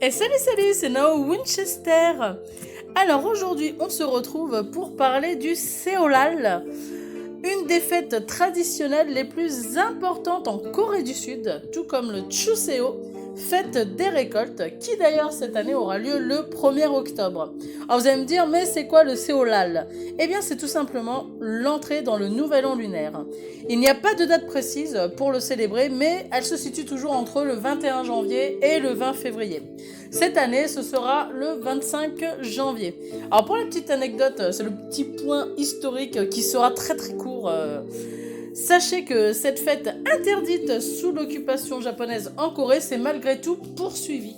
Et salut, c'est Nao Winchester. Alors aujourd'hui, on se retrouve pour parler du Seolal, une des fêtes traditionnelles les plus importantes en Corée du Sud, tout comme le Chuseo, fête des récoltes, qui d'ailleurs cette année aura lieu le 1er octobre. Alors vous allez me dire, mais c'est quoi le Seolal? Eh bien c'est tout simplement l'entrée dans le nouvel an lunaire. Il n'y a pas de date précise pour le célébrer, mais elle se situe toujours entre le 21 janvier et le 20 février. Cette année, ce sera le 25 janvier. Alors pour la petite anecdote, c'est le petit point historique qui sera très très court. Sachez que cette fête interdite sous l'occupation japonaise en Corée s'est malgré tout poursuivie.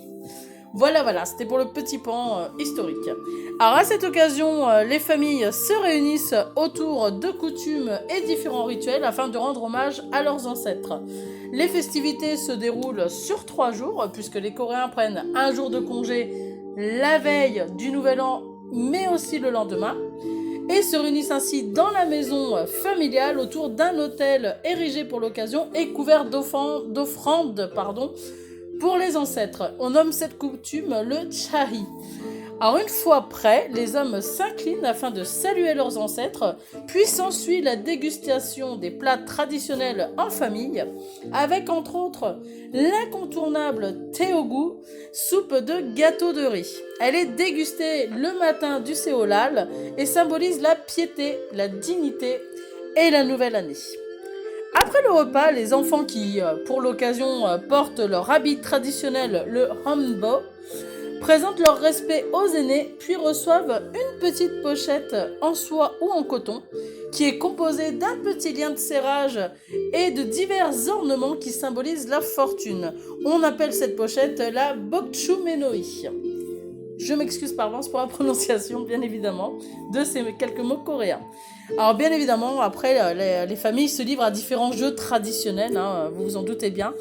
Voilà, c'était pour le petit pan historique. Alors à cette occasion, les familles se réunissent autour de coutumes et différents rituels afin de rendre hommage à leurs ancêtres. Les festivités se déroulent sur 3 jours, puisque les Coréens prennent un jour de congé la veille du Nouvel An, mais aussi le lendemain, et se réunissent ainsi dans la maison familiale autour d'un autel érigé pour l'occasion et couvert d'offrandes pour les ancêtres. On nomme cette coutume le chahi. Alors une fois prêts, les hommes s'inclinent afin de saluer leurs ancêtres, puis s'ensuit la dégustation des plats traditionnels en famille, avec entre autres l'incontournable teogu, soupe de gâteau de riz. Elle est dégustée le matin du Seolal et symbolise la piété, la dignité et la nouvelle année. Après le repas, les enfants qui, pour l'occasion, portent leur habit traditionnel, le hanbok, présentent leur respect aux aînés, puis reçoivent une petite pochette en soie ou en coton, qui est composée d'un petit lien de serrage et de divers ornements qui symbolisent la fortune. On appelle cette pochette la bokchumenoi. Je m'excuse par avance pour la prononciation, bien évidemment, de ces quelques mots coréens. Alors bien évidemment, après, les familles se livrent à différents jeux traditionnels, vous vous en doutez bien.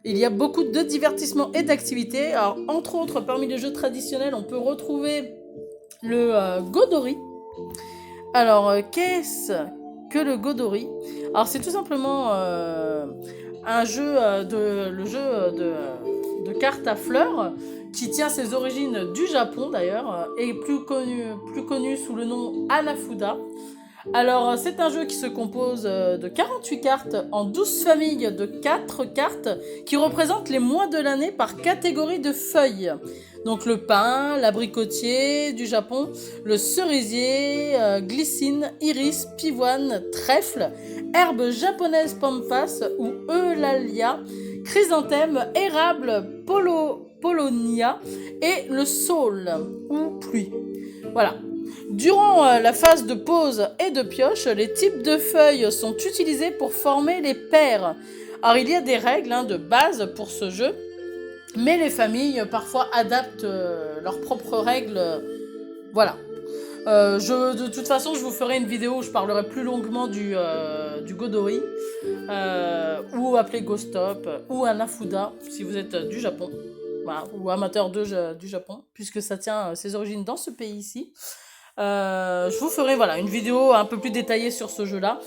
Il y a beaucoup de divertissements et d'activités. Alors entre autres, parmi les jeux traditionnels, on peut retrouver le Godori. Alors qu'est-ce que le Godori? Alors c'est tout simplement un jeu de cartes à fleurs qui tient ses origines du Japon d'ailleurs, et plus connu sous le nom Hanafuda. Alors, c'est un jeu qui se compose de 48 cartes en 12 familles de 4 cartes qui représentent les mois de l'année par catégorie de feuilles. Donc le pin, l'abricotier du Japon, le cerisier, glycine, iris, pivoine, trèfle, herbe japonaise pampas ou eulalia, chrysanthème, érable, polonia et le saule ou pluie. Voilà. Durant la phase de pose et de pioche, les types de feuilles sont utilisés pour former les paires. Alors il y a des règles de base pour ce jeu, mais les familles parfois adaptent leurs propres règles. Voilà. De toute façon, je vous ferai une vidéo où je parlerai plus longuement du Godori, ou appelé Go-Stop, ou Hanafuda, si vous êtes du Japon, voilà, ou amateur du Japon, puisque ça tient ses origines dans ce pays-ci. Je vous ferai une vidéo un peu plus détaillée sur ce jeu-là.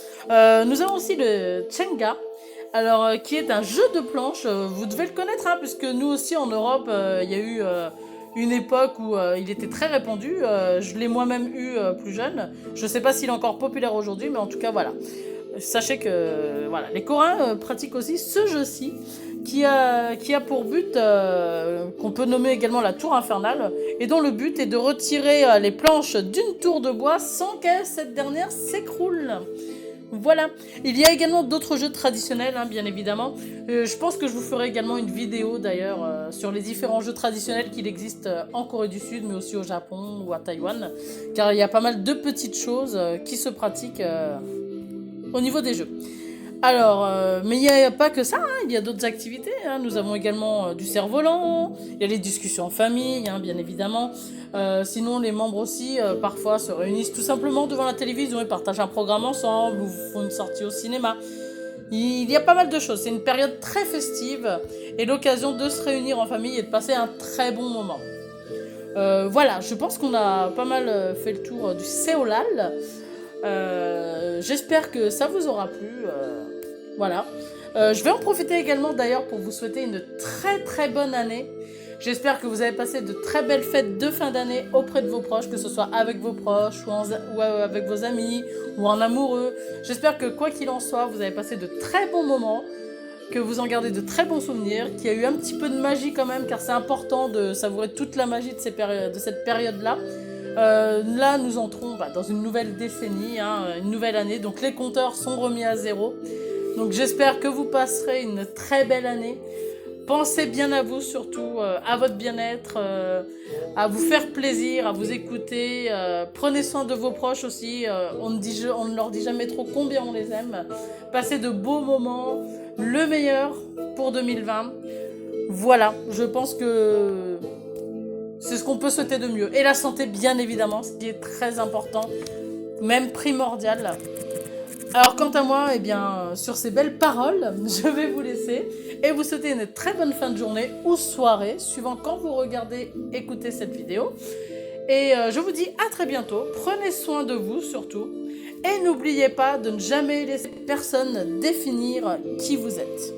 Nous avons aussi le Chenga, alors qui est un jeu de planche. Vous devez le connaître, puisque nous aussi en Europe, il y a eu une époque où il était très répandu. Je l'ai moi-même eu plus jeune. Je ne sais pas s'il est encore populaire aujourd'hui, mais en tout cas voilà. Sachez que les Coréens pratiquent aussi ce jeu-ci qui a pour but, qu'on peut nommer également la tour infernale, et dont le but est de retirer les planches d'une tour de bois sans que cette dernière s'écroule. Voilà. Il y a également d'autres jeux traditionnels, bien évidemment. Je pense que je vous ferai également une vidéo d'ailleurs sur les différents jeux traditionnels qu'il existe en Corée du Sud, mais aussi au Japon ou à Taïwan, car il y a pas mal de petites choses qui se pratiquent au niveau des jeux. Alors, mais il n'y a pas que ça, il y a d'autres activités. Nous avons également du cerf-volant, il y a les discussions en famille, bien évidemment. Sinon, les membres aussi, parfois, se réunissent tout simplement devant la télévision et partagent un programme ensemble ou font une sortie au cinéma. Il y a pas mal de choses. C'est une période très festive et l'occasion de se réunir en famille et de passer un très bon moment. Voilà, je pense qu'on a pas mal fait le tour du Seolal. J'espère que ça vous aura plu. Voilà. Je vais en profiter également d'ailleurs pour vous souhaiter une très très bonne année. J'espère que vous avez passé de très belles fêtes de fin d'année auprès de vos proches, que ce soit avec vos proches ou avec vos amis ou en amoureux. J'espère que quoi qu'il en soit, vous avez passé de très bons moments, que vous en gardez de très bons souvenirs, qu'il y a eu un petit peu de magie quand même, car c'est important de savourer toute la magie de cette période-là. Là, nous entrons dans une nouvelle décennie, une nouvelle année, donc les compteurs sont remis à zéro. Donc j'espère que vous passerez une très belle année. Pensez bien à vous surtout, à votre bien-être, à vous faire plaisir, à vous écouter. Prenez soin de vos proches aussi. On ne leur dit jamais trop combien on les aime. Passez de beaux moments, le meilleur pour 2020. Voilà, je pense que c'est ce qu'on peut souhaiter de mieux. Et la santé, bien évidemment, ce qui est très important, même primordial. Alors quant à moi, eh bien, sur ces belles paroles, je vais vous laisser et vous souhaiter une très bonne fin de journée ou soirée, suivant quand vous regardez, écoutez cette vidéo. Et je vous dis à très bientôt, prenez soin de vous surtout, et n'oubliez pas de ne jamais laisser personne définir qui vous êtes.